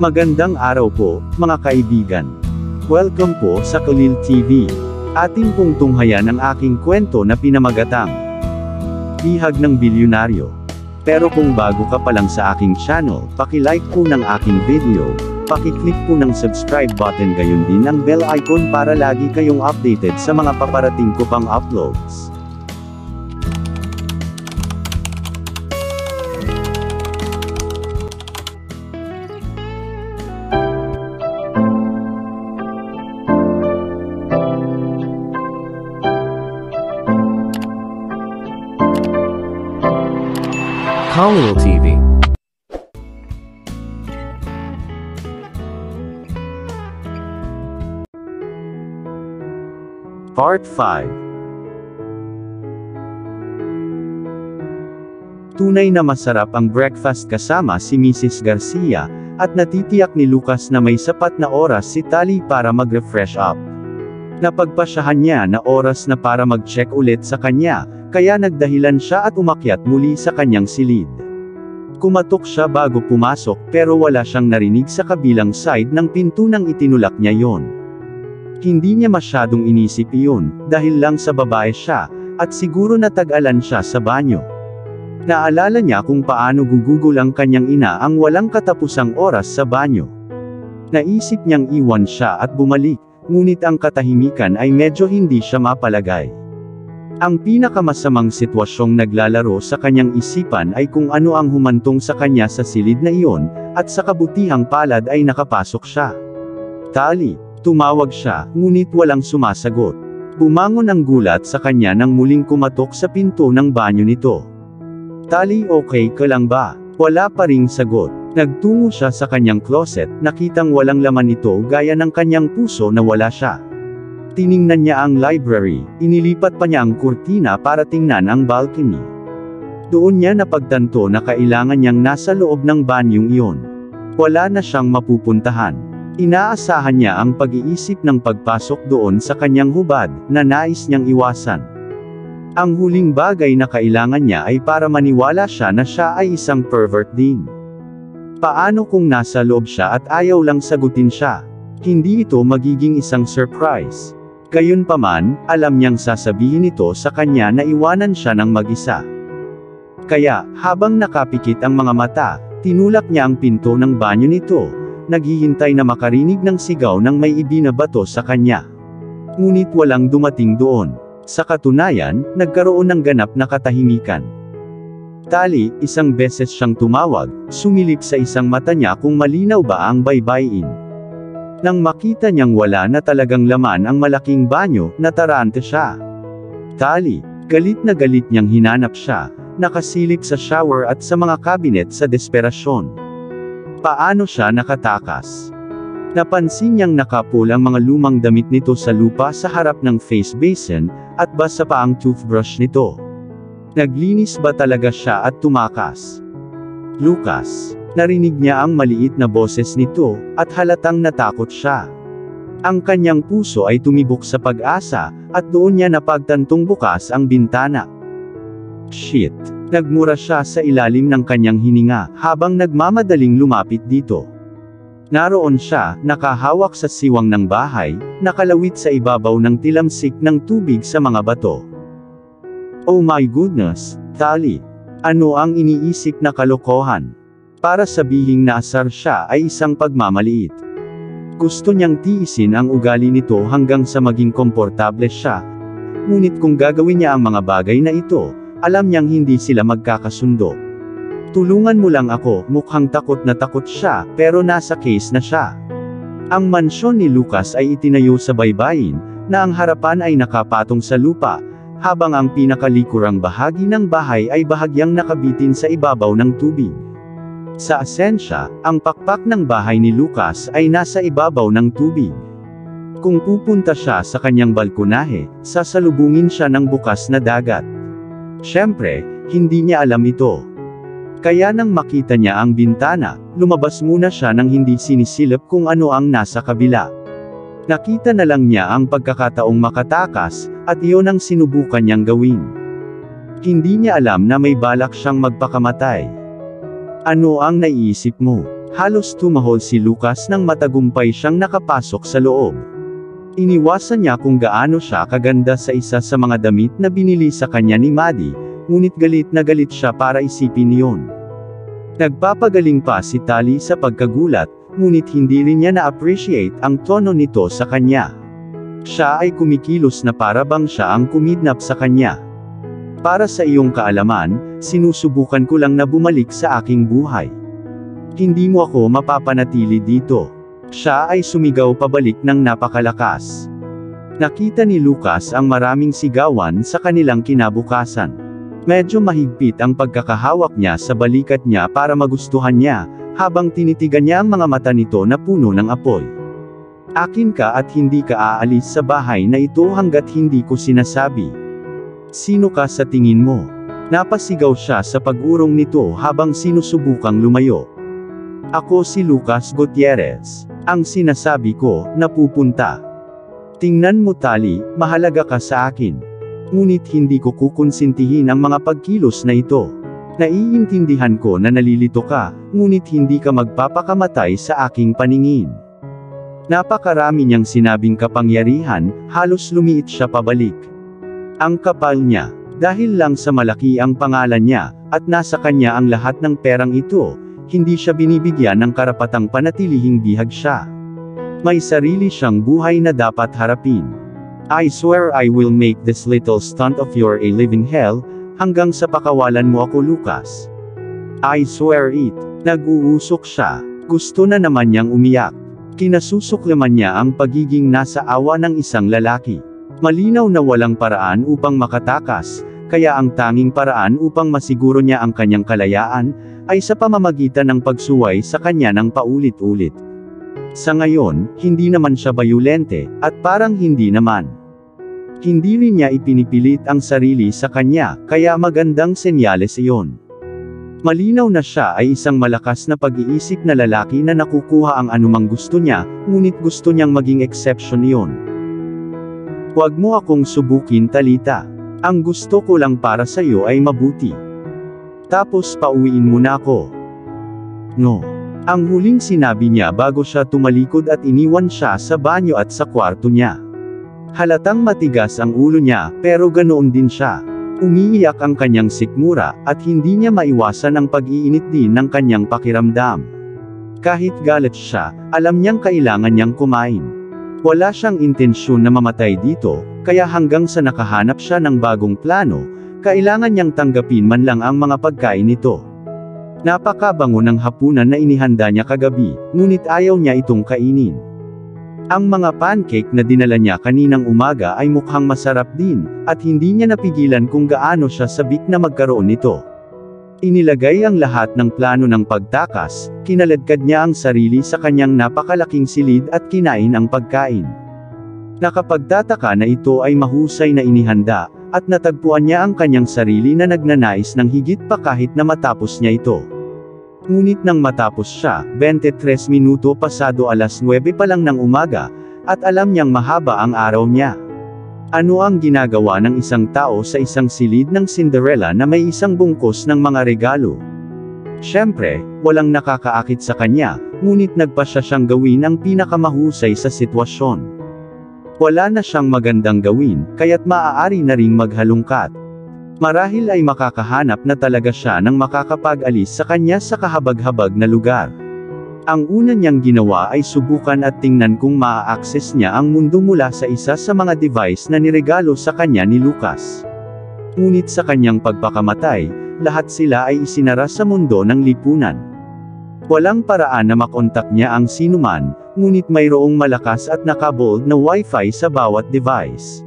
Magandang araw po, mga kaibigan. Welcome po sa Kulil TV. Ating pong tunghayan ang aking kwento na pinamagatang Bihag ng Bilyonaryo. Pero kung bago ka pa lang sa aking channel, paki-like po ng aking video, paki-click po ng subscribe button gayon din ang bell icon para lagi kayong updated sa mga paparating ko pang uploads. Kulil TV. Part 5. Tunay na masarap ang breakfast kasama si Mrs. Garcia, at natitiyak ni Lucas na may sapat na oras si Tali para mag-refresh up. Napagpasyahan niya na oras na para mag-check ulit sa kanya, kaya nagdahilan siya at umakyat muli sa kanyang silid. Kumatok siya bago pumasok pero wala siyang narinig sa kabilang side ng pinto nang itinulak niya yon. Hindi niya masyadong inisip iyon, dahil lang sa babae siya, at siguro natag-alan siya sa banyo. Naalala niya kung paano gugugol ang kanyang ina ang walang katapusang oras sa banyo. Naisip niyang iwan siya at bumalik, ngunit ang katahimikan ay medyo hindi siya mapalagay. Ang pinakamasamang sitwasyong naglalaro sa kanyang isipan ay kung ano ang humantong sa kanya sa silid na iyon, at sa kabutihang palad ay nakapasok siya. Tali, tumawag siya, ngunit walang sumasagot. Bumangon ang gulat sa kanya nang muling kumatok sa pinto ng banyo nito. Tali, okay ka lang ba? Wala pa ring sagot. Nagtungo siya sa kanyang closet, nakitang walang laman ito gaya ng kanyang puso na wala siya. Tiningnan niya ang library, inilipat pa niya ang kurtina para tingnan ang balcony. Doon niya napagtanto na kailangan niyang nasa loob ng banyong iyon. Wala na siyang mapupuntahan. Inaasahan niya ang pag-iisip ng pagpasok doon sa kanyang hubad, na nais niyang iwasan. Ang huling bagay na kailangan niya ay para maniwala siya na siya ay isang pervert din. Paano kung nasa loob siya at ayaw lang sagutin siya? Hindi ito magiging isang surprise. Gayunpaman, alam niyang sasabihin ito sa kanya na iwanan siya ng mag-isa. Kaya, habang nakapikit ang mga mata, tinulak niya ang pinto ng banyo nito, naghihintay na makarinig ng sigaw ng may ibinabato sa kanya. Ngunit walang dumating doon. Sa katunayan, nagkaroon ng ganap na katahimikan. Tali, isang beses siyang tumawag, sumilip sa isang mata niya kung malinaw ba ang baybayin. Nang makita niyang wala na talagang laman ang malaking banyo, natarante siya. Tali, galit na galit niyang hinanap siya, nakasilip sa shower at sa mga cabinet sa desperasyon. Paano siya nakatakas? Napansin niyang nakapul ang mga lumang damit nito sa lupa sa harap ng face basin, at basa pa ang toothbrush nito. Naglinis ba talaga siya at tumakas? Lucas. Narinig niya ang maliit na boses nito, at halatang natakot siya. Ang kanyang puso ay tumibok sa pag-asa, at doon niya napagtantong bukas ang bintana. Shit! Nagmura siya sa ilalim ng kanyang hininga, habang nagmamadaling lumapit dito. Naroon siya, nakahawak sa siwang ng bahay, nakalawit sa ibabaw ng tilamsik ng tubig sa mga bato. Oh my goodness, Tali! Ano ang iniisip na kalokohan? Para sabihing naasar siya ay isang pagmamaliit. Gusto niyang tiisin ang ugali nito hanggang sa maging komportable siya. Ngunit kung gagawin niya ang mga bagay na ito, alam niyang hindi sila magkakasundo. Tulungan mo lang ako, mukhang takot na takot siya, pero nasa case na siya. Ang mansyon ni Lucas ay itinayo sa baybayin, na ang harapan ay nakapatong sa lupa, habang ang pinakalikurang bahagi ng bahay ay bahagyang nakabitin sa ibabaw ng tubig. Sa asensya, ang pakpak ng bahay ni Lucas ay nasa ibabaw ng tubig. Kung pupunta siya sa kanyang balkonahe, sasalubungin siya ng bukas na dagat. Siyempre, hindi niya alam ito. Kaya nang makita niya ang bintana, lumabas muna siya nang hindi sinisilip kung ano ang nasa kabila. Nakita na lang niya ang pagkakataong makatakas, at iyon ang sinubukan niyang gawin. Hindi niya alam na may balak siyang magpakamatay. Ano ang naiisip mo? Halos tumahol si Lucas nang matagumpay siyang nakapasok sa loob. Iniwasan niya kung gaano siya kaganda sa isa sa mga damit na binili sa kanya ni Maddie, ngunit galit na galit siya para isipin iyon. Nagpapagaling pa si Tali sa pagkagulat, ngunit hindi rin niya na-appreciate ang tono nito sa kanya. Siya ay kumikilos na para bang siya ang kumidnap sa kanya. Para sa iyong kaalaman, sinusubukan ko lang na bumalik sa aking buhay. Hindi mo ako mapapanatili dito. Siya ay sumigaw pabalik ng napakalakas. Nakita ni Lucas ang maraming sigawan sa kanilang kinabukasan. Medyo mahigpit ang pagkakahawak niya sa balikat niya para magustuhan niya, habang tinitigan niya ang mga mata nito na puno ng apoy. Akin ka at hindi ka aalis sa bahay na ito hanggat hindi ko sinasabi. Sino ka sa tingin mo? Napasigaw siya sa pag-urong nito habang sinusubukang lumayo. Ako si Lucas Gutierrez. Ang sinasabi ko, napupunta. Tingnan mo Tali, mahalaga ka sa akin. Ngunit hindi ko kukonsintihin ang mga pagkilos na ito. Naiintindihan ko na nalilito ka, ngunit hindi ka magpapakamatay sa aking paningin. Napakarami niyang sinabing kapangyarihan, halos lumiit siya pabalik. Ang kapal niya, dahil lang sa malaki ang pangalan niya, at nasa kanya ang lahat ng perang ito, hindi siya binibigyan ng karapatang panatilihing bihag siya. May sarili siyang buhay na dapat harapin. I swear I will make this little stunt of your a living hell, hanggang sa pakawalan mo ako Lucas. I swear it. Nag-uusok siya. Gusto na naman niyang umiyak. Kinasusuklaman niya ang pagiging nasa awa ng isang lalaki. Malinaw na walang paraan upang makatakas, kaya ang tanging paraan upang masiguro niya ang kanyang kalayaan, ay sa pamamagitan ng pagsuway sa kanya ng paulit-ulit. Sa ngayon, hindi naman siya bayulente, at parang hindi naman. Hindi rin niya ipinipilit ang sarili sa kanya, kaya magandang senyales iyon. Malinaw na siya ay isang malakas na pag-iisip na lalaki na nakukuha ang anumang gusto niya, ngunit gusto niyang maging exception iyon. Huwag mo akong subukin Talita. Ang gusto ko lang para sa iyo ay mabuti. Tapos pauwiin mo na ako. No. Ang huling sinabi niya bago siya tumalikod at iniwan siya sa banyo at sa kwarto niya. Halatang matigas ang ulo niya, pero ganoon din siya. Umiiyak ang kanyang sikmura, at hindi niya maiwasan ang pag-iinit din ng kanyang pakiramdam. Kahit galit siya, alam niyang kailangan niyang kumain. Wala siyang intensyon na mamatay dito, kaya hanggang sa nakahanap siya ng bagong plano, kailangan niyang tanggapin man lang ang mga pagkain nito. Napakabango ng hapunan na inihanda niya kagabi, ngunit ayaw niya itong kainin. Ang mga pancake na dinala niya kaninang umaga ay mukhang masarap din, at hindi niya napigilan kung gaano siya sabik na magkaroon nito. Inilagay ang lahat ng plano ng pagtakas, kinaladkad niya ang sarili sa kanyang napakalaking silid at kinain ang pagkain. Nakapagtataka na ito ay mahusay na inihanda, at natagpuan niya ang kanyang sarili na nagnanais ng higit pa kahit na matapos niya ito. Ngunit nang matapos siya, 23 minuto pasado alas 9 pa lang ng umaga, at alam niyang mahaba ang araw niya. Ano ang ginagawa ng isang tao sa isang silid ng Cinderella na may isang bungkos ng mga regalo? Siyempre, walang nakakaakit sa kanya, ngunit nagpasya siyang gawin ang pinakamahusay sa sitwasyon. Wala na siyang magandang gawin, kaya't maaari na ring maghalungkat. Marahil ay makakahanap na talaga siya ng makakapag-alis sa kanya sa kahabag-habag na lugar. Ang una niyang ginawa ay subukan at tingnan kung maa-access niya ang mundo mula sa isa sa mga device na niregalo sa kanya ni Lucas. Ngunit sa kanyang pagpakamatay, lahat sila ay isinara sa mundo ng lipunan. Walang paraan na makontak niya ang sinuman, ngunit mayroong malakas at nakabold na Wi-Fi sa bawat device.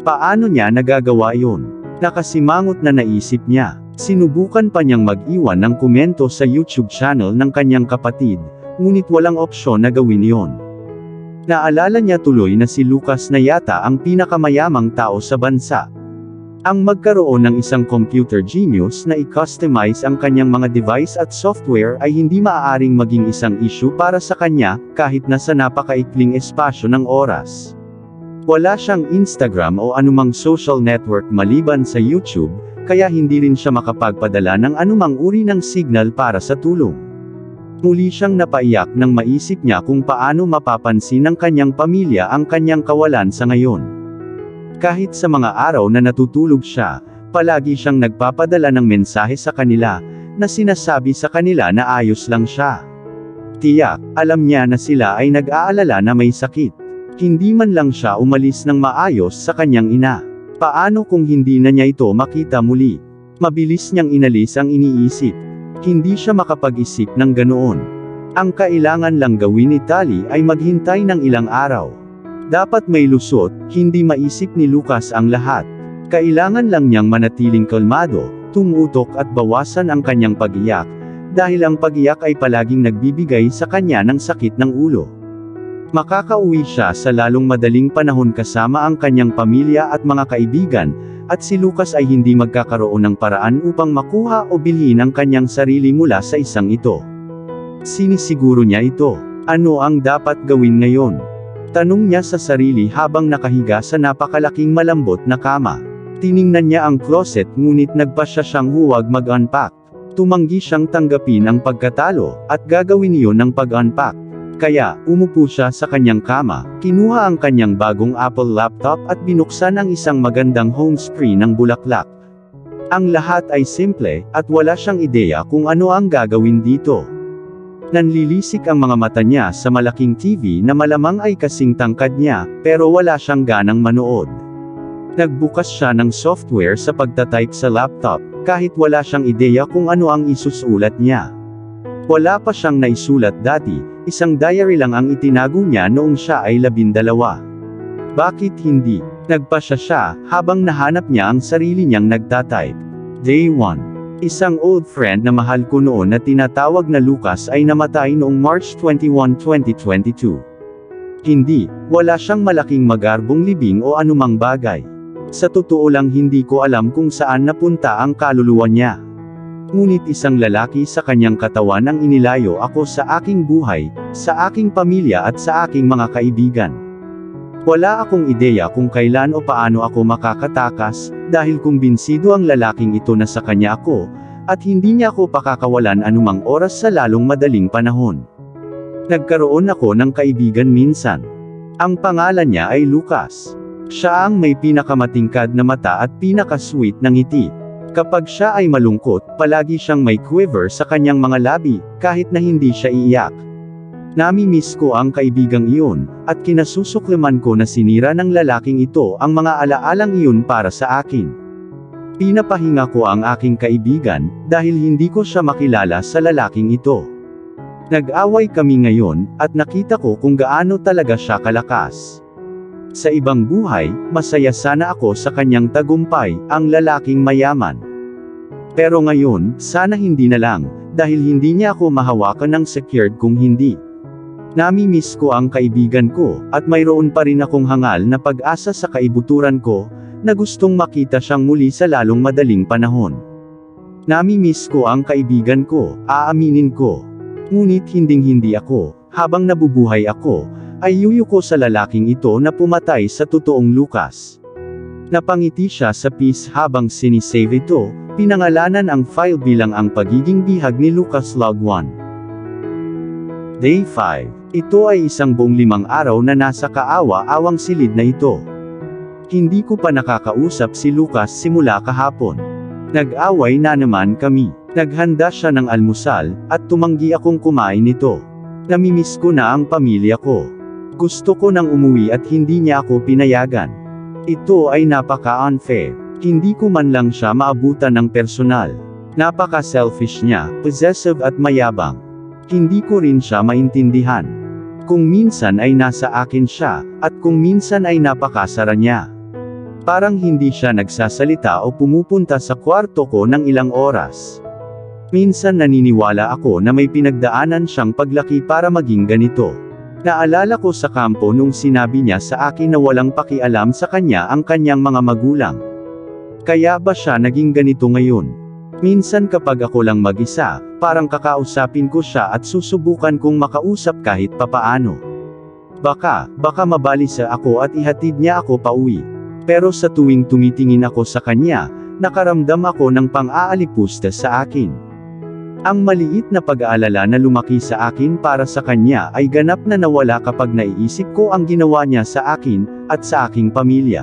Paano niya nagagawa iyon? Nakasimangot na naisip niya. Sinubukan pa niyang mag-iwan ng komento sa YouTube channel ng kanyang kapatid, ngunit walang opsyon na gawin iyon. Naalala niya tuloy na si Lucas na yata ang pinakamayamang tao sa bansa. Ang magkaroon ng isang computer genius na i-customize ang kanyang mga device at software ay hindi maaaring maging isang issue para sa kanya, kahit na sa napakaikling espasyo ng oras. Wala siyang Instagram o anumang social network maliban sa YouTube, kaya hindi rin siya makapagpadala ng anumang uri ng signal para sa tulong. Muli siyang napaiyak nang maisip niya kung paano mapapansin ng kanyang pamilya ang kanyang kawalan sa ngayon. Kahit sa mga araw na natutulog siya, palagi siyang nagpapadala ng mensahe sa kanila, na sinasabi sa kanila na ayos lang siya. Tiyak, alam niya na sila ay nag-aalala na may sakit. Hindi man lang siya umalis ng maayos sa kanyang ina. Paano kung hindi na niya ito makita muli? Mabilis niyang inalis ang iniisip. Hindi siya makapag-isip ng ganoon. Ang kailangan lang gawin ni Tali ay maghintay ng ilang araw. Dapat may lusot, hindi maisip ni Lucas ang lahat. Kailangan lang niyang manatiling kalmado, tumutok at bawasan ang kanyang pag-iyak, dahil ang pag-iyak ay palaging nagbibigay sa kanya ng sakit ng ulo. Makakauwi siya sa lalong madaling panahon kasama ang kanyang pamilya at mga kaibigan, at si Lucas ay hindi magkakaroon ng paraan upang makuha o bilhin ang kanyang sarili mula sa isang ito. Sinisiguro niya ito. Ano ang dapat gawin ngayon? Tanong niya sa sarili habang nakahiga sa napakalaking malambot na kama. Tiningnan niya ang closet ngunit nagpasya siyang huwag mag-unpack. Tumanggi siyang tanggapin ang pagkatalo, at gagawin iyon ng pag-unpack. Kaya, umupo siya sa kanyang kama, kinuha ang kanyang bagong Apple laptop at binuksan ang isang magandang home screen ng bulaklak. Ang lahat ay simple, at wala siyang ideya kung ano ang gagawin dito. Nanlilisik ang mga mata niya sa malaking TV na malamang ay kasing tangkad niya, pero wala siyang ganang manood. Nagbukas siya ng software sa pagtatype sa laptop, kahit wala siyang ideya kung ano ang isusulat niya. Wala pa siyang naisulat dati, isang diary lang ang itinago niya noong siya ay 12. Bakit hindi? Nagpasya siya, habang nahanap niya ang sarili niyang nagtatype. Day 1. Isang old friend na mahal ko noon na tinatawag na Lucas ay namatay noong March 21, 2022. Hindi, wala siyang malaking magarbong libing o anumang bagay. Sa totoo lang hindi ko alam kung saan napunta ang kaluluwa niya. Ngunit isang lalaki sa kanyang katawan ang inilayo ako sa aking buhay, sa aking pamilya at sa aking mga kaibigan. Wala akong ideya kung kailan o paano ako makakatakas, dahil kumbinsido ang lalaking ito na sa kanya ako, at hindi niya ako pakakawalan anumang oras sa lalong madaling panahon. Nagkaroon ako ng kaibigan minsan. Ang pangalan niya ay Lucas. Siya ang may pinakamatingkad na mata at pinaka-sweet ng ngiti. Kapag siya ay malungkot, palagi siyang may quiver sa kanyang mga labi, kahit na hindi siya iiyak. Nami-miss ko ang kaibigang iyon, at kinasusuklaman ko na sinira ng lalaking ito ang mga alaalang iyon para sa akin. Pinapahinga ko ang aking kaibigan, dahil hindi ko siya makilala sa lalaking ito. Nag-away kami ngayon, at nakita ko kung gaano talaga siya kalakas. Sa ibang buhay, masaya sana ako sa kanyang tagumpay, ang lalaking mayaman. Pero ngayon, sana hindi na lang, dahil hindi niya ako mahawakan ng secured kung hindi. Nami-miss ko ang kaibigan ko, at mayroon pa rin akong hangal na pag-asa sa kaibuturan ko, na gustong makita siyang muli sa lalong madaling panahon. Nami-miss ko ang kaibigan ko, aaminin ko. Ngunit hinding-hindi ako, habang nabubuhay ako, ay yuyuko sa lalaking ito na pumatay sa totoong Lucas. Napangiti siya sa peace habang sinisave ito, pinangalanan ang file bilang ang pagiging bihag ni Lucas Log 1. Day 5. Ito ay isang buong 5 araw na nasa kaawa-awang silid na ito. Hindi ko pa nakakausap si Lucas simula kahapon. Nag-away na naman kami. Naghanda siya ng almusal, at tumanggi akong kumain nito. Namimiss ko na ang pamilya ko. Gusto ko nang umuwi at hindi niya ako pinayagan. Ito ay napaka-unfair. Hindi ko man lang siya maabutan ng personal. Napaka-selfish niya, possessive at mayabang. Hindi ko rin siya maintindihan. Kung minsan ay nasa akin siya, at kung minsan ay napakasara niya. Parang hindi siya nagsasalita o pumupunta sa kwarto ko ng ilang oras. Minsan naniniwala ako na may pinagdaanan siyang paglaki para maging ganito. Naalala ko sa kampo nung sinabi niya sa akin na walang pakialam sa kanya ang kanyang mga magulang. Kaya ba siya naging ganito ngayon? Minsan kapag ako lang mag-isa, parang kakausapin ko siya at susubukan kong makausap kahit papaano. Baka mabalisa ako at ihatid niya ako pauwi. Pero sa tuwing tumitingin ako sa kanya, nakaramdam ako ng pang-aalipusta sa akin. Ang maliit na pag-aalala na lumaki sa akin para sa kanya ay ganap na nawala kapag naiisip ko ang ginawa niya sa akin, at sa aking pamilya.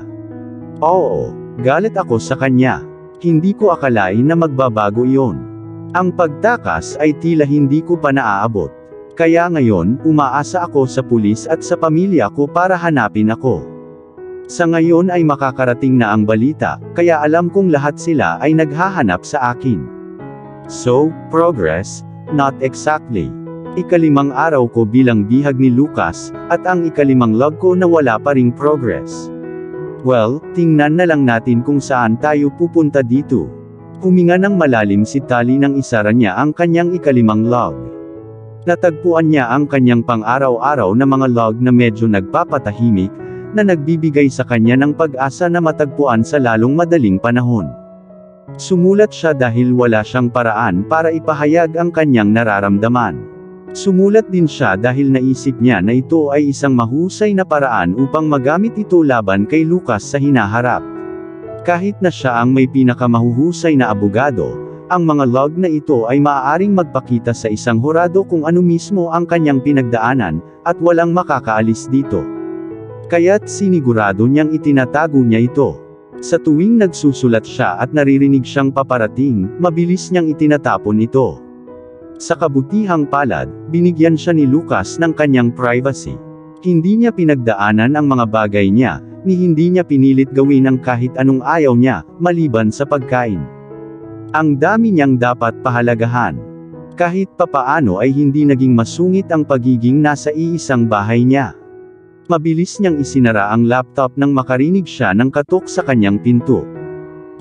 Oo, galit ako sa kanya. Hindi ko akalain na magbabago iyon. Ang pagtakas ay tila hindi ko pa naaabot. Kaya ngayon, umaasa ako sa pulis at sa pamilya ko para hanapin ako. Sa ngayon ay makakarating na ang balita, kaya alam kong lahat sila ay naghahanap sa akin. So, progress, not exactly. Ikalimang araw ko bilang bihag ni Lucas, at ang ikalimang log ko na wala pa ring progress. Well, tingnan na lang natin kung saan tayo pupunta dito. Huminga ng malalim si Tali nang isara niya ang kanyang ikalimang log. Natagpuan niya ang kanyang pang-araw-araw na mga log na medyo nagpapatahimik, na nagbibigay sa kanya ng pag-asa na matagpuan sa lalong madaling panahon. Sumulat siya dahil wala siyang paraan para ipahayag ang kanyang nararamdaman. Sumulat din siya dahil naisip niya na ito ay isang mahusay na paraan upang magamit ito laban kay Lucas sa hinaharap. Kahit na siya ang may pinakamahuhusay na abogado, ang mga log na ito ay maaaring magpakita sa isang hurado kung ano mismo ang kanyang pinagdaanan, at walang makakaalis dito. Kaya't sinigurado niyang itinatago niya ito. Sa tuwing nagsusulat siya at naririnig siyang paparating, mabilis niyang itinatapon ito. Sa kabutihang palad, binigyan siya ni Lucas ng kanyang privacy. Hindi niya pinagdaanan ang mga bagay niya, ni hindi niya pinilit gawin ang kahit anong ayaw niya, maliban sa pagkain. Ang dami niyang dapat pahalagahan. Kahit papaano ay hindi naging masungit ang pagiging nasa iisang bahay niya. Mabilis niyang isinara ang laptop nang makarinig siya ng katok sa kanyang pinto.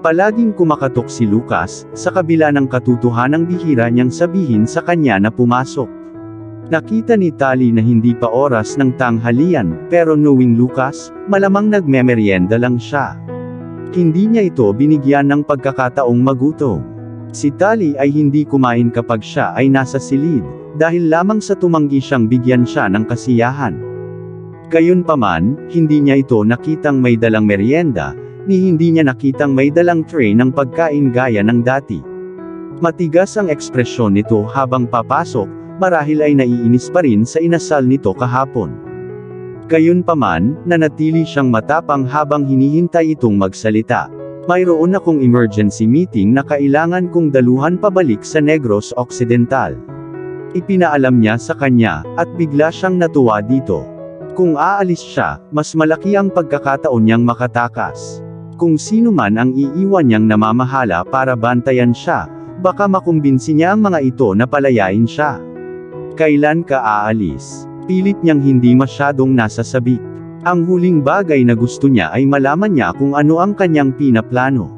Palaging kumakatok si Lucas, sa kabila ng katotohanang bihira niyang sabihin sa kanya na pumasok. Nakita ni Tali na hindi pa oras ng tanghalian, pero knowing Lucas, malamang nagmemeryenda lang siya. Hindi niya ito binigyan ng pagkakataong magutom. Si Tali ay hindi kumain kapag siya ay nasa silid, dahil lamang sa tumanggi siyang bigyan siya ng kasiyahan. Gayunpaman, hindi niya ito nakitang may dalang meryenda, ni hindi niya nakitang may dalang tray ng pagkain gaya ng dati. Matigas ang ekspresyon nito habang papasok, marahil ay naiinis pa rin sa inasal nito kahapon. Gayunpaman, nanatili siyang matapang habang hinihintay itong magsalita. Mayroon akong emergency meeting na kailangan kong daluhan pabalik sa Negros Occidental. Ipinaalam niya sa kanya, at bigla siyang natuwa dito. Kung aalis siya, mas malaki ang pagkakataon niyang makatakas. Kung sino man ang iiwan niyang namamahala para bantayan siya, baka makumbinsi niya ang mga ito na palayain siya. Kailan ka aalis? Pilit niyang hindi masyadong nasasabik. Ang huling bagay na gusto niya ay malaman niya kung ano ang kanyang pinaplano.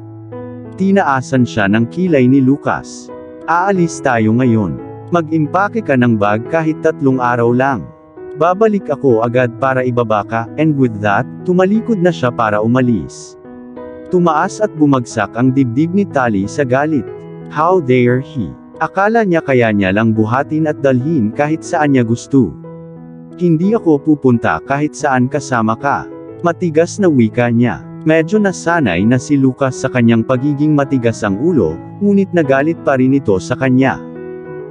Tinaasan siya ng kilay ni Lucas. Aalis tayo ngayon. Mag-impake ka ng bag kahit 3 araw lang. Babalik ako agad para ibaba ka, and with that, tumalikod na siya para umalis. Tumaas at bumagsak ang dibdib ni Tali sa galit. How dare he? Akala niya kaya niya lang buhatin at dalhin kahit saan niya gusto. Hindi ako pupunta kahit saan kasama ka. Matigas na wika niya. Medyo nasanay na si Lucas sa kanyang pagiging matigas ang ulo, ngunit nagalit pa rin ito sa kanya.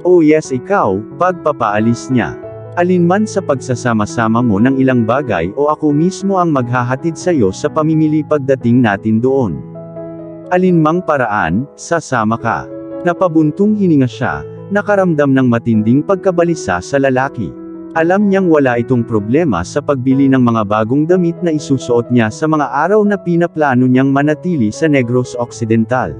Oh yes ikaw, pagpapaalis niya. Alinman sa pagsasama-sama mo ng ilang bagay o ako mismo ang maghahatid sa iyo sa pamimili pagdating natin doon. Alinmang paraan, sasama ka. Napabuntong hininga siya, nakaramdam ng matinding pagkabalisa sa lalaki. Alam niyang wala itong problema sa pagbili ng mga bagong damit na isusuot niya sa mga araw na pinaplano niyang manatili sa Negros Occidental.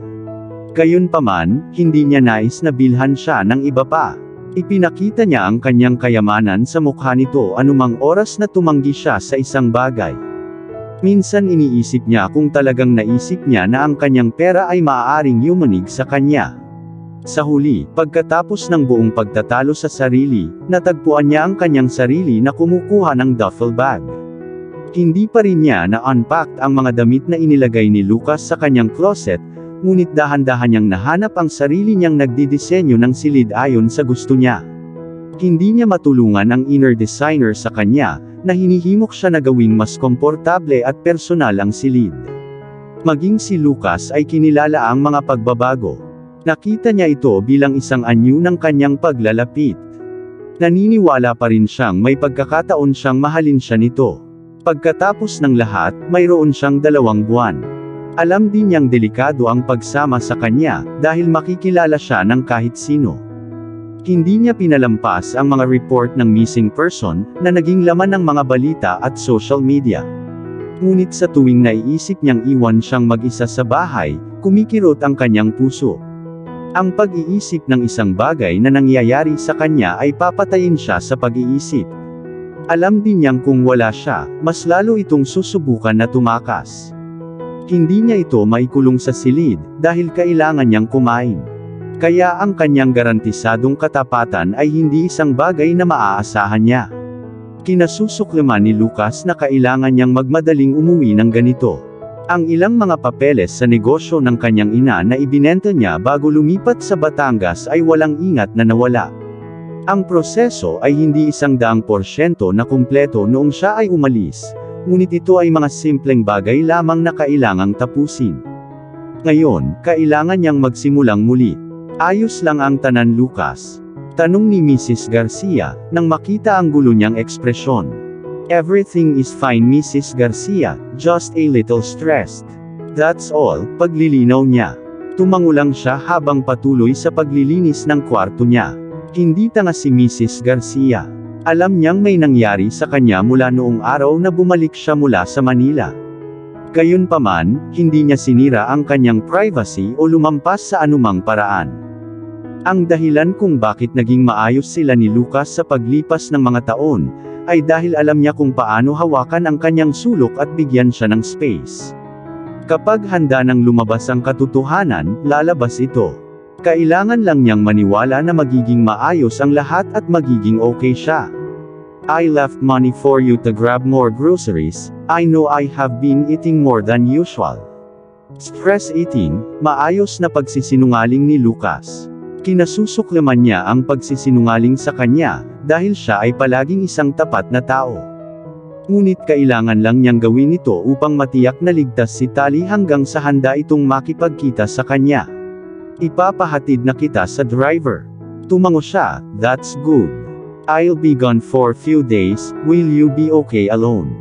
Gayunpaman, hindi niya nais na bilhan siya ng iba pa. Ipinakita niya ang kanyang kayamanan sa mukha nito anumang oras na tumanggi siya sa isang bagay. Minsan iniisip niya kung talagang naisip niya na ang kanyang pera ay maaaring yumanig sa kanya. Sa huli, pagkatapos ng buong pagtatalo sa sarili, natagpuan niya ang kanyang sarili na kumukuha ng duffel bag. Hindi pa rin niya na-unpacked ang mga damit na inilagay ni Lucas sa kanyang closet, ngunit dahan-dahan niyang nahanap ang sarili niyang nagdidisenyo ng silid ayon sa gusto niya. Hindi niya matulungan ang inner designer sa kanya, na hinihimok siya na gawing mas komportable at personal ang silid. Maging si Lucas ay kinilala ang mga pagbabago. Nakita niya ito bilang isang anyo ng kanyang paglalapit. Naniniwala pa rin siyang may pagkakataon siyang mahalin siya nito. Pagkatapos ng lahat, mayroon siyang 2 buwan. Alam din niyang delikado ang pagsama sa kanya, dahil makikilala siya ng kahit sino. Hindi niya pinalampas ang mga report ng missing person, na naging laman ng mga balita at social media. Ngunit sa tuwing naiisip niyang iwan siyang mag-isa sa bahay, kumikirot ang kanyang puso. Ang pag-iisip ng isang bagay na nangyayari sa kanya ay papatayin siya sa pag-iisip. Alam din niyang kung wala siya, mas lalo itong susubukan na tumakas. Hindi niya ito maikulong sa silid, dahil kailangan niyang kumain. Kaya ang kanyang garantisadong katapatan ay hindi isang bagay na maaasahan niya. Kinasusuklaman ni Lucas na kailangan niyang magmadaling umuwi ng ganito. Ang ilang mga papeles sa negosyo ng kanyang ina na ibinenta niya bago lumipat sa Batangas ay walang ingat na nawala. Ang proseso ay hindi 100% na kumpleto noong siya ay umalis. Ngunit ito ay mga simpleng bagay lamang na kailangang tapusin. Ngayon, kailangan niyang magsimulang muli. Ayos lang ang tanan, Lucas? Tanong ni Mrs. Garcia, nang makita ang gulo niyang ekspresyon. Everything is fine, Mrs. Garcia, just a little stressed. That's all, paglilinaw niya. Tumango lang siya habang patuloy sa paglilinis ng kwarto niya. Hindi tanga si Mrs. Garcia. Alam niyang may nangyari sa kanya mula noong araw na bumalik siya mula sa Manila. Gayunpaman, hindi niya sinira ang kanyang privacy o lumampas sa anumang paraan. Ang dahilan kung bakit naging maayos sila ni Lucas sa paglipas ng mga taon, ay dahil alam niya kung paano hawakan ang kanyang sulok at bigyan siya ng space. Kapag handa nang lumabas ang katotohanan, lalabas ito. Kailangan lang niyang maniwala na magiging maayos ang lahat at magiging okay siya. I left money for you to grab more groceries. I know I have been eating more than usual. Stress eating, maayos na pagsisinungaling ni Lucas. Kinasusuklaman niya ang pagsisinungaling sa kanya, dahil siya ay palaging isang tapat na tao. Ngunit kailangan lang niyang gawin ito upang matiyak na ligtas si Tali hanggang sa handa itong makipagkita sa kanya. Ipapahatid na kita sa driver. Tumango siya, that's good. I'll be gone for few days, will you be okay alone?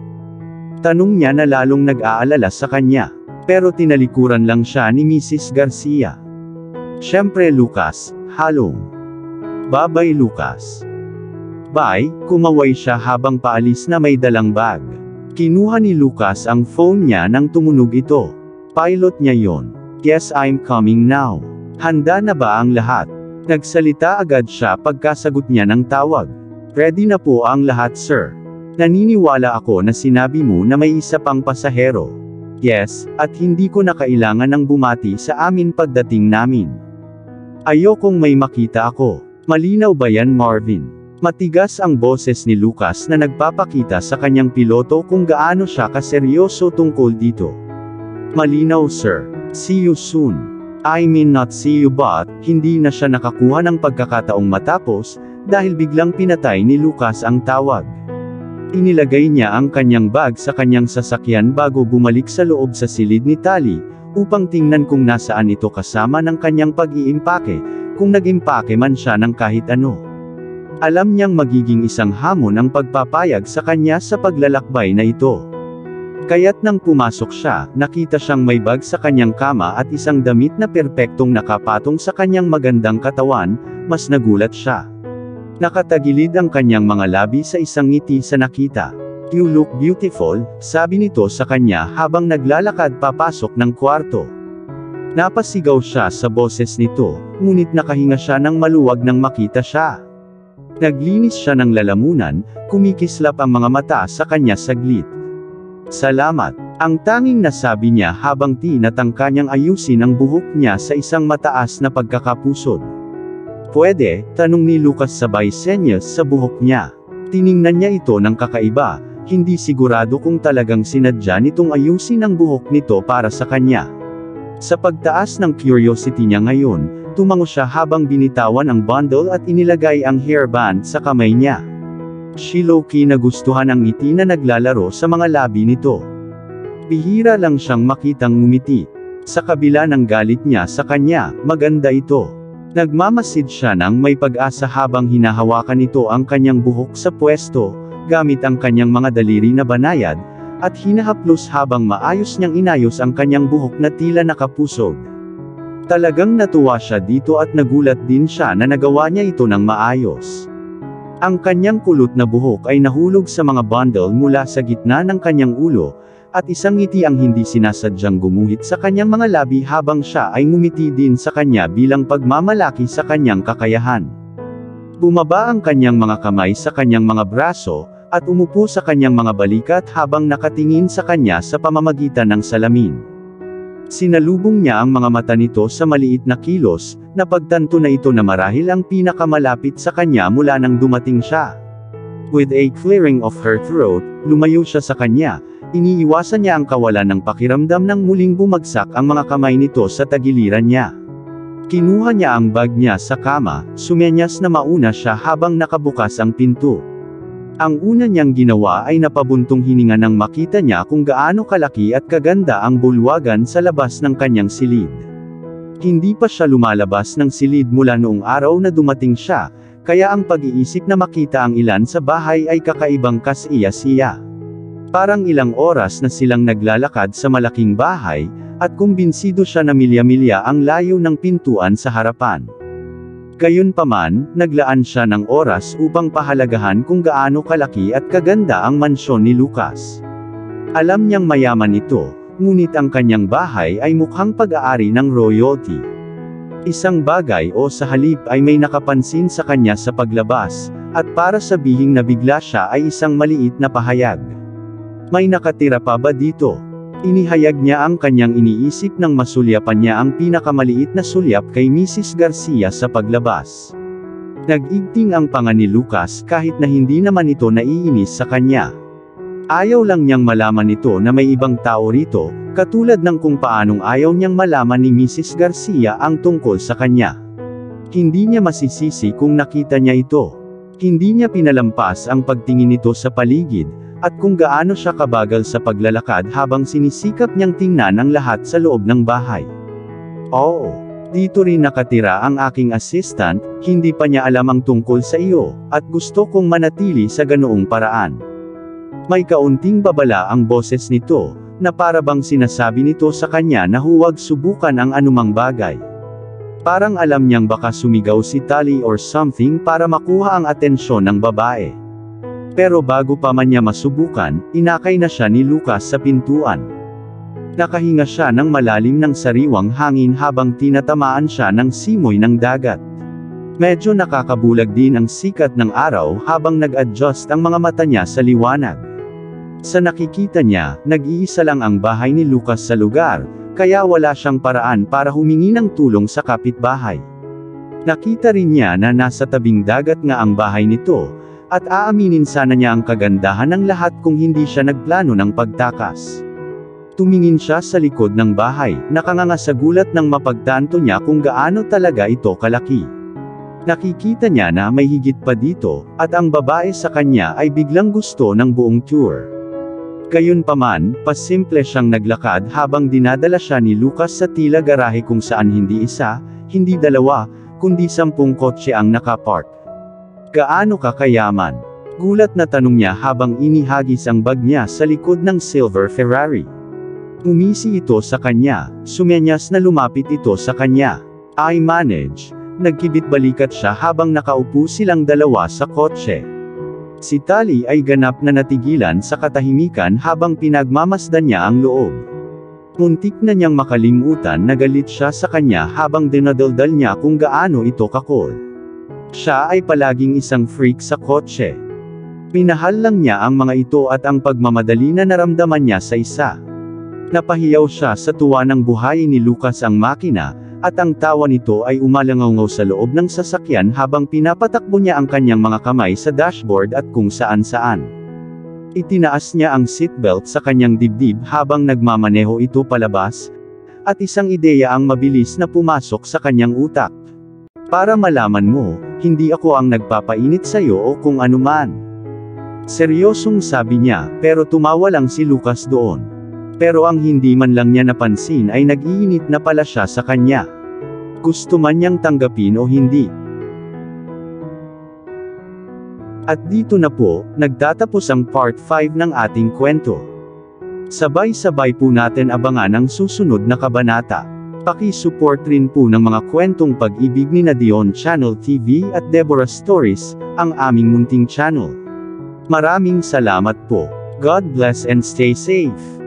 Tanong niya na lalong nag-aalala sa kanya. Pero tinalikuran lang siya ni Mrs. Garcia. Siyempre Lucas, halong. Bye-bye Lucas. Bye, kumaway siya habang paalis na may dalang bag. Kinuha ni Lucas ang phone niya nang tumunog ito. Pilot niya yon. Yes, I'm coming now. Handa na ba ang lahat? Nagsalita agad siya pagkasagot niya ng tawag. Ready na po ang lahat, sir. Naniniwala ako na sinabi mo na may isa pang pasahero. Yes, at hindi ko na kailangan ng bumati sa amin pagdating namin. Ayokong may makita ako. Malinaw ba yan, Marvin? Matigas ang boses ni Lucas na nagpapakita sa kanyang piloto kung gaano siya kaseryoso tungkol dito. Malinaw, sir. See you soon. I mean not see you, but hindi na siya nakakuha ng pagkakataong matapos, dahil biglang pinatay ni Lucas ang tawag. Inilagay niya ang kanyang bag sa kanyang sasakyan bago bumalik sa loob sa silid ni Tali, upang tingnan kung nasaan ito kasama ng kanyang pag-iimpake, kung nag-impake man siya ng kahit ano. Alam niyang magiging isang hamon ang pagpapayag sa kanya sa paglalakbay na ito. Kaya't nang pumasok siya, nakita siyang may bag sa kanyang kama at isang damit na perpektong nakapatong sa kanyang magandang katawan, mas nagulat siya. Nakatagilid ang kanyang mga labi sa isang ngiti sa nakita. You look beautiful, sabi nito sa kanya habang naglalakad papasok ng kwarto. Napasigaw siya sa boses nito, ngunit nakahinga siya ng maluwag nang makita siya. Naglinis siya ng lalamunan, kumikislap ang mga mata sa kanya saglit. Salamat, ang tanging nasabi niya habang tinatangka niyang ayusin ang buhok niya sa isang mataas na pagkakapusod. Pwede, tanong ni Lucas sabay senyas sa buhok niya. Tiningnan niya ito ng kakaiba, hindi sigurado kung talagang sinadya nitong ayusin ang buhok nito para sa kanya. Sa pagtaas ng curiosity niya ngayon, tumango siya habang binitawan ang bundle at inilagay ang hairband sa kamay niya. Si Loki nagustuhan ang ngiti na naglalaro sa mga labi nito. Bihira lang siyang makitang ngumiti. Sa kabila ng galit niya sa kanya, maganda ito. Nagmamasid siya ng may pag-asa habang hinahawakan ito ang kanyang buhok sa pwesto, gamit ang kanyang mga daliri na banayad, at hinahaplos habang maayos niyang inayos ang kanyang buhok na tila nakapusog. Talagang natuwa siya dito at nagulat din siya na nagawa niya ito ng maayos. Ang kanyang kulot na buhok ay nahulog sa mga bundle mula sa gitna ng kanyang ulo, at isang ngiti ang hindi sinasadyang gumuhit sa kanyang mga labi habang siya ay ngumiti din sa kanya bilang pagmamalaki sa kanyang kakayahan. Bumaba ang kanyang mga kamay sa kanyang mga braso, at umupo sa kanyang mga balikat habang nakatingin sa kanya sa pamamagitan ng salamin. Sinalubong niya ang mga mata nito sa maliit na kilos, na pagtanto na ito na marahil ang pinakamalapit sa kanya mula nang dumating siya. With a clearing of her throat, lumayo siya sa kanya, iniiwasan niya ang kawalan ng pakiramdam nang muling bumagsak ang mga kamay nito sa tagiliran niya. Kinuha niya ang bag niya sa kama, sumenyas na mauna siya habang nakabukas ang pinto. Ang una niyang ginawa ay napabuntong hininga nang makita niya kung gaano kalaki at kaganda ang bulwagan sa labas ng kanyang silid. Hindi pa siya lumalabas ng silid mula noong araw na dumating siya, kaya ang pag-iisip na makita ang ilan sa bahay ay kakaibang kasiya-siya. Parang ilang oras na silang naglalakad sa malaking bahay, at kumbinsido siya na milya-milya ang layo ng pintuan sa harapan. Gayunpaman, naglaan siya ng oras upang pahalagahan kung gaano kalaki at kaganda ang mansyon ni Lucas. Alam niyang mayaman ito, ngunit ang kanyang bahay ay mukhang pag-aari ng royalty. Isang bagay o sa halip ay may nakapansin sa kanya sa paglabas, at para sabihing nabigla siya ay isang maliit na pahayag. May nakatira pa ba dito? Inihayag niya ang kanyang iniisip nang masulyapan niya ang pinakamaliit na sulyap kay Mrs. Garcia sa paglabas. Nag-igting ang panga ni Lucas kahit na hindi naman ito naiinis sa kanya. Ayaw lang niyang malaman ito na may ibang tao rito, katulad ng kung paanong ayaw niyang malaman ni Mrs. Garcia ang tungkol sa kanya. Hindi niya masisisi kung nakita niya ito. Hindi niya pinalampas ang pagtingin nito sa paligid, at kung gaano siya kabagal sa paglalakad habang sinisikap niyang tingnan ang lahat sa loob ng bahay. Oo, dito rin nakatira ang aking assistant, hindi pa niya alam ang tungkol sa iyo, at gusto kong manatili sa ganoong paraan. May kaunting babala ang boses nito, na para bang sinasabi nito sa kanya na huwag subukan ang anumang bagay. Parang alam niyang baka sumigaw si Tali or something para makuha ang atensyon ng babae. Pero bago pa man niya masubukan, inakay na siya ni Lucas sa pintuan. Nakahinga siya ng malalim ng sariwang hangin habang tinatamaan siya ng simoy ng dagat. Medyo nakakabulag din ang sikat ng araw habang nag-adjust ang mga mata niya sa liwanag. Sa nakikita niya, nag-iisa lang ang bahay ni Lucas sa lugar, kaya wala siyang paraan para humingi ng tulong sa kapitbahay. Nakita rin niya na nasa tabing dagat nga ang bahay nito, at aaminin sana niya ang kagandahan ng lahat kung hindi siya nagplano ng pagtakas. Tumingin siya sa likod ng bahay, nakanganga sa gulat nang mapagtanto niya kung gaano talaga ito kalaki. Nakikita niya na may higit pa dito, at ang babae sa kanya ay biglang gusto ng buong tour. Gayunpaman, pasimple siyang naglakad habang dinadala siya ni Lucas sa tila garahe kung saan hindi isa, hindi dalawa, kundi 10 kotse ang nakapark. Gaano ka kayaman? Gulat na tanong niya habang inihagis ang bag niya sa likod ng silver Ferrari. Umisi ito sa kanya, sumenyas na lumapit ito sa kanya. I manage. Nagkibit balikat siya habang nakaupo silang dalawa sa kotse. Si Tali ay ganap na natigilan sa katahimikan habang pinagmamasdan niya ang loob. Muntik na niyang makalimutan na galit siya sa kanya habang dinadaldal niya kung gaano ito kakol. Siya ay palaging isang freak sa kotse. Pinahal lang niya ang mga ito at ang pagmamadali na naramdaman niya sa isa. Napahiyaw siya sa tuwa ng buhayin ni Lucas ang makina, at ang tawa nito ay umalangaw sa loob ng sasakyan habang pinapatakbo niya ang kanyang mga kamay sa dashboard at kung saan-saan. Itinaas niya ang seatbelt sa kanyang dibdib habang nagmamaneho ito palabas, at isang ideya ang mabilis na pumasok sa kanyang utak. Para malaman mo, hindi ako ang nagpapainit sa'yo o kung anuman. Seryosong sabi niya, pero tumawa lang si Lucas doon. Pero ang hindi man lang niya napansin ay nag-iinit na pala siya sa kanya. Gusto man niyang tanggapin o hindi. At dito na po, nagtatapos ang part 5 ng ating kwento. Sabay-sabay po natin abangan ang susunod na kabanata. Paki-support rin po ng mga kwentong pag-ibig ni Dion Channel TV at Deborah Stories, ang aming munting channel. Maraming salamat po. God bless and stay safe.